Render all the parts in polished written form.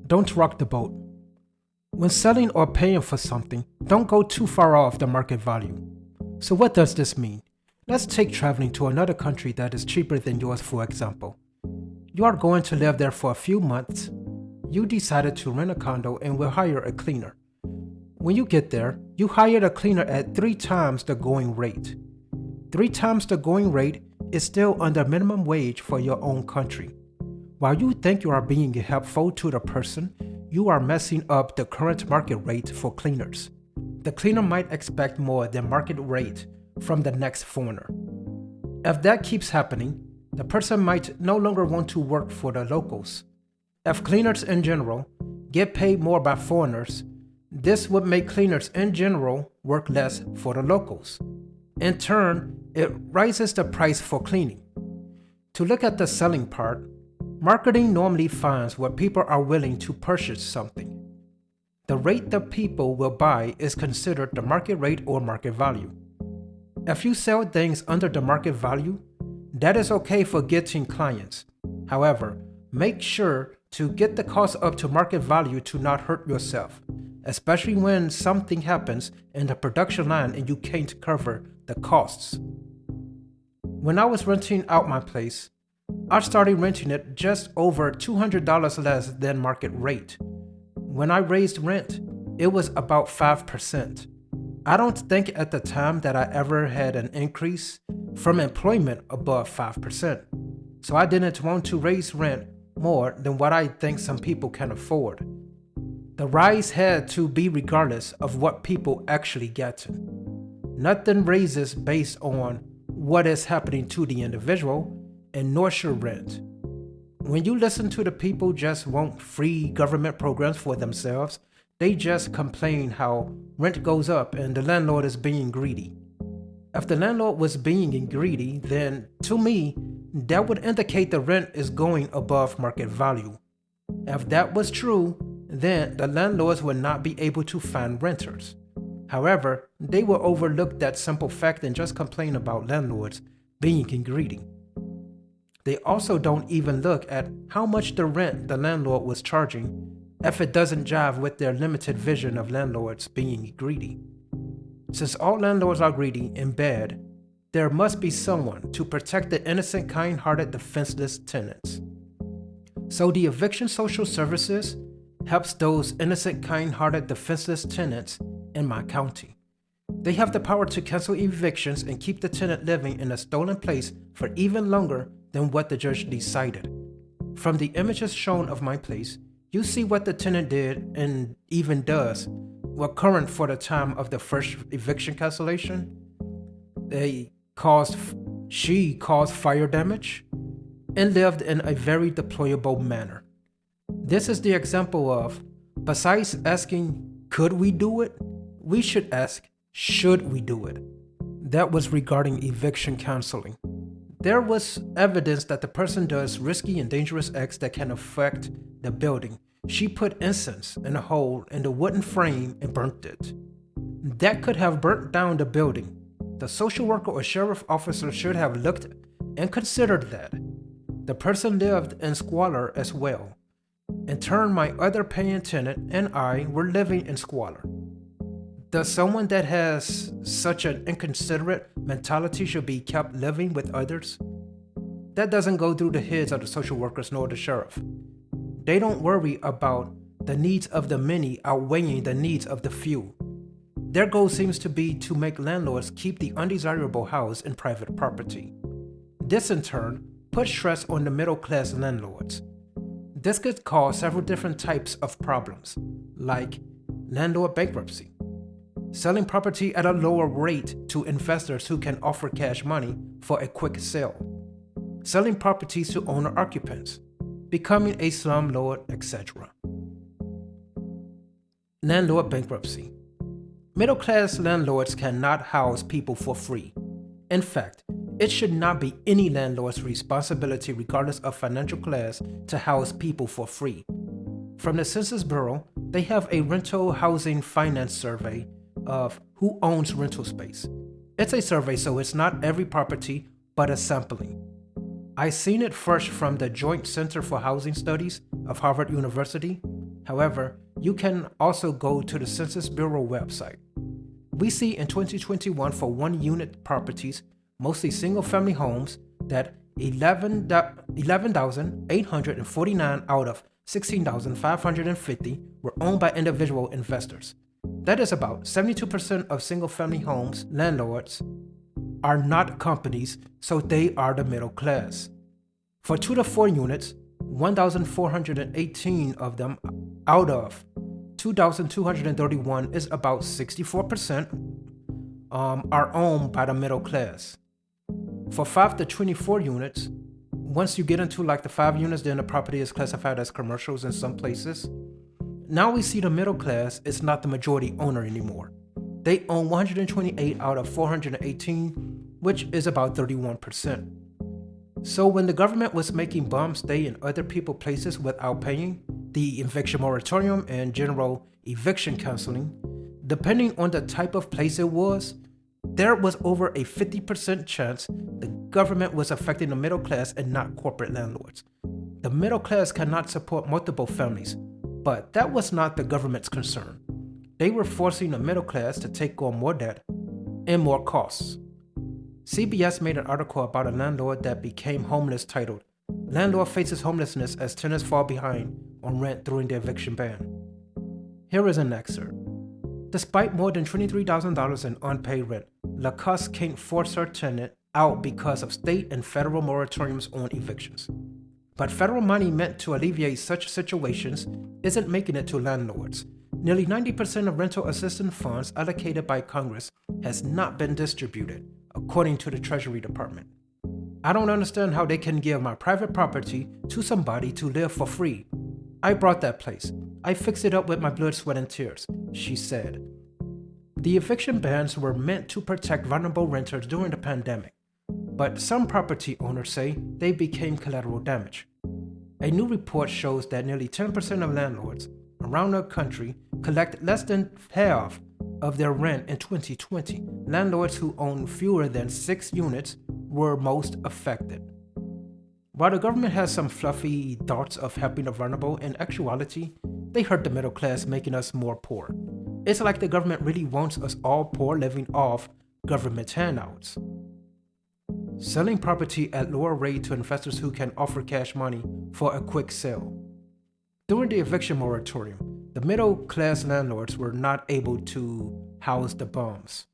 Don't rock the boat. When selling or paying for something, don't go too far off the market value. So what does this mean? Let's take traveling to another country that is cheaper than yours, for example. You are going to live there for a few months. You decided to rent a condo and will hire a cleaner. When you get there, you hire a cleaner at 3 times the going rate. 3 times the going rate is still under minimum wage for your own country. While you think you are being helpful to the person, you are messing up the current market rate for cleaners. The cleaner might expect more than market rate from the next foreigner. If that keeps happening, the person might no longer want to work for the locals. If cleaners in general get paid more by foreigners, this would make cleaners in general work less for the locals. In turn, it raises the price for cleaning. To look at the selling part, marketing normally finds what people are willing to purchase something. The rate that people will buy is considered the market rate or market value. If you sell things under the market value, that is okay for getting clients. However, make sure to get the cost up to market value to not hurt yourself, especially when something happens in the production line and you can't cover the costs. When I was renting out my place, I started renting it just over $200 less than market rate. When I raised rent, it was about 5%. I don't think at the time that I ever had an increase from employment above 5%. So I didn't want to raise rent more than what I think some people can afford. The rise had to be regardless of what people actually get. Nothing raises based on what is happening to the individual, and nor should rent. When you listen to the people just want free government programs for themselves, they just complain how rent goes up and the landlord is being greedy. If the landlord was being greedy, then to me, that would indicate the rent is going above market value. If that was true, then the landlords would not be able to find renters. However, they will overlook that simple fact and just complain about landlords being greedy. They also don't even look at how much the rent the landlord was charging if it doesn't jive with their limited vision of landlords being greedy. Since all landlords are greedy and bad, there must be someone to protect the innocent, kind-hearted, defenseless tenants. So the eviction social services helps those innocent, kind-hearted, defenseless tenants in my county. They have the power to cancel evictions and keep the tenant living in a stolen place for even longer than what the judge decided. From the images shown of my place, you see what the tenant did and even does were current for the time of the first eviction cancellation. She caused fire damage and lived in a very deplorable manner. This is the example of, besides asking, could we do it? We should ask, should we do it? That was regarding eviction counseling. There was evidence that the person does risky and dangerous acts that can affect the building. She put incense in a hole in the wooden frame and burnt it. That could have burnt down the building. The social worker or sheriff officer should have looked and considered that. The person lived in squalor as well. In turn, my other paying tenant and I were living in squalor. Does someone that has such an inconsiderate mentality should be kept living with others? That doesn't go through the heads of the social workers nor the sheriff. They don't worry about the needs of the many outweighing the needs of the few. Their goal seems to be to make landlords keep the undesirable house in private property. This in turn puts stress on the middle-class landlords. This could cause several different types of problems, like landlord bankruptcy, selling property at a lower rate to investors who can offer cash money for a quick sale, selling properties to owner-occupants, becoming a slumlord, etc. Landlord bankruptcy. Middle-class landlords cannot house people for free. In fact, it should not be any landlord's responsibility, regardless of financial class, to house people for free. From the Census Bureau, they have a rental housing finance survey of who owns rental space. It's a survey, so it's not every property, but a sampling. I seen it first from the Joint Center for Housing Studies of Harvard University, However, you can also go to the Census Bureau website. We see in 2021 for one-unit properties, mostly single-family homes, that 11,849 out of 16,550 were owned by individual investors. That is about 72% of single-family homes landlords are not companies, so they are the middle class. For 2 to 4 units, 1,418 of them out of 2,231 is about 64% are owned by the middle class. For 5 to 24 units, once you get into like the 5 units, then the property is classified as commercials in some places. Now we see the middle class is not the majority owner anymore. They own 128 out of 418, which is about 31%. So when the government was making bums stay in other people's places without paying, the eviction moratorium and general eviction counseling, depending on the type of place it was, there was over a 50% chance the government was affecting the middle class and not corporate landlords. The middle class cannot support multiple families, but that was not the government's concern. They were forcing the middle class to take on more debt and more costs. CBS made an article about a landlord that became homeless titled, "Landlord Faces Homelessness as Tenants Fall Behind on Rent During the Eviction Ban." Here is an excerpt. Despite more than $23,000 in unpaid rent, Lacoste can't force her tenant out because of state and federal moratoriums on evictions. But federal money meant to alleviate such situations isn't making it to landlords. Nearly 90% of rental assistance funds allocated by Congress has not been distributed, according to the Treasury Department. "I don't understand how they can give my private property to somebody to live for free. I bought that place. I fixed it up with my blood, sweat, and tears," she said. The eviction bans were meant to protect vulnerable renters during the pandemic, but some property owners say they became collateral damage. A new report shows that nearly 10% of landlords around the country collect less than half of their rent in 2020. Landlords who own fewer than 6 units were most affected. While the government has some fluffy thoughts of helping the vulnerable, in actuality, they hurt the middle class, making us more poor. It's like the government really wants us all poor living off government handouts. Selling property at lower rate to investors who can offer cash money for a quick sale. During the eviction moratorium, the middle class landlords were not able to house the bums.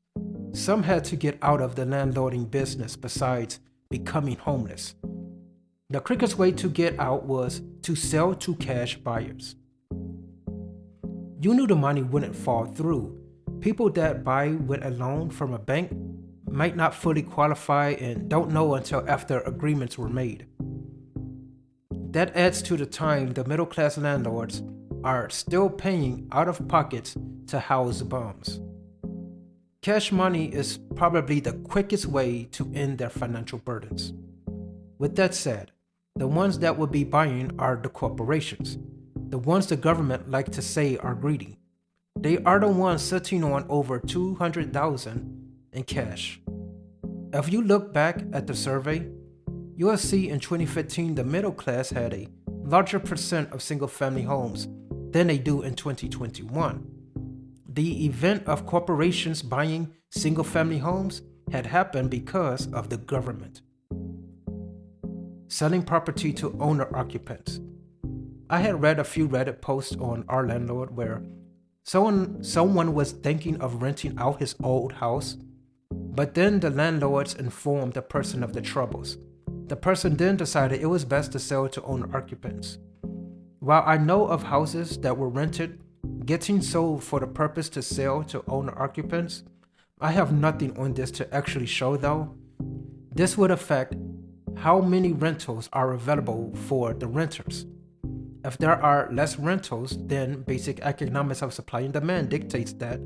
Some had to get out of the landlording business besides becoming homeless. The quickest way to get out was to sell to cash buyers. You knew the money wouldn't fall through. People that buy with a loan from a bank might not fully qualify and don't know until after agreements were made. That adds to the time the middle class landlords are still paying out of pockets to house bums. Cash money is probably the quickest way to end their financial burdens. With that said, the ones that will be buying are the corporations, the ones the government like to say are greedy. They are the ones sitting on over $200,000 in cash. If you look back at the survey, you will see in 2015 the middle class had a larger percent of single-family homes than they do in 2021. The event of corporations buying single-family homes had happened because of the government. Selling property to owner-occupants. I had read a few Reddit posts on Our Landlord where someone was thinking of renting out his old house, but then the landlords informed the person of the troubles. The person then decided it was best to sell to owner-occupants. While I know of houses that were rented getting sold for the purpose to sell to owner-occupants, I have nothing on this to actually show though. This would affect how many rentals are available for the renters. If there are less rentals, then basic economics of supply and demand dictates that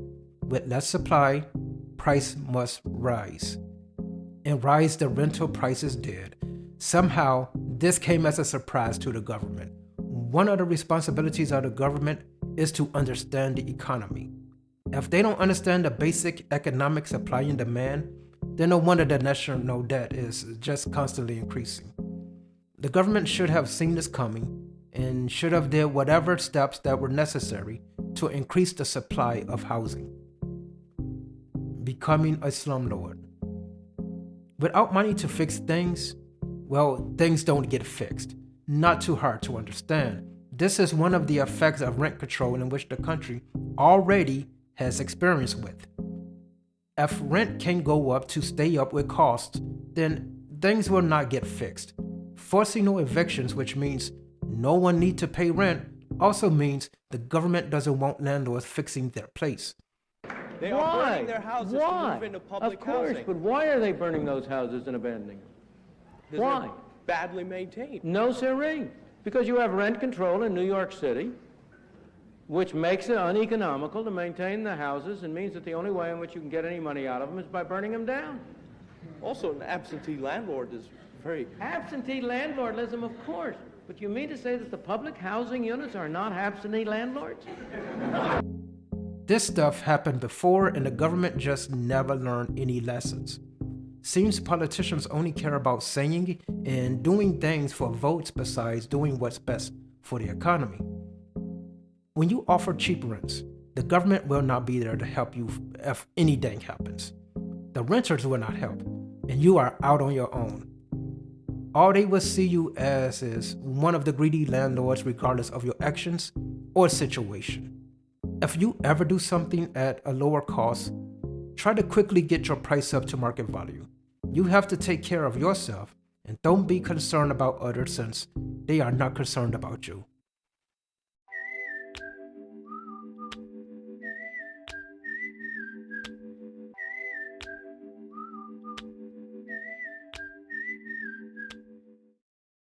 with less supply, price must rise. And rise the rental prices did. Somehow, this came as a surprise to the government. One of the responsibilities of the government is to understand the economy. If they don't understand the basic economic supply and demand, then no wonder the national debt is just constantly increasing. The government should have seen this coming and should have did whatever steps that were necessary to increase the supply of housing. Becoming a slumlord. Without money to fix things, well, things don't get fixed. Not too hard to understand. This is one of the effects of rent control in which the country already has experience with. If rent can go up to stay up with costs, then things will not get fixed. Forcing no evictions, which means no one need to pay rent, also means the government doesn't want landlords fixing their place. They are burning their houses to move into public housing. Of course, but why are they burning those houses and abandoning them? Why? They're badly maintained. No, sirree. Because you have rent control in New York City, which makes it uneconomical to maintain the houses and means that the only way in which you can get any money out of them is by burning them down. Also, an absentee landlord is very... Absentee landlordism, of course. But you mean to say that the public housing units are not absentee landlords? This stuff happened before and the government just never learned any lessons. Seems politicians only care about saying and doing things for votes besides doing what's best for the economy. When you offer cheap rents, the government will not be there to help you if anything happens. The renters will not help, and you are out on your own. All they will see you as is one of the greedy landlords regardless of your actions or situation. If you ever do something at a lower cost, try to quickly get your price up to market value. You have to take care of yourself and don't be concerned about others since they are not concerned about you.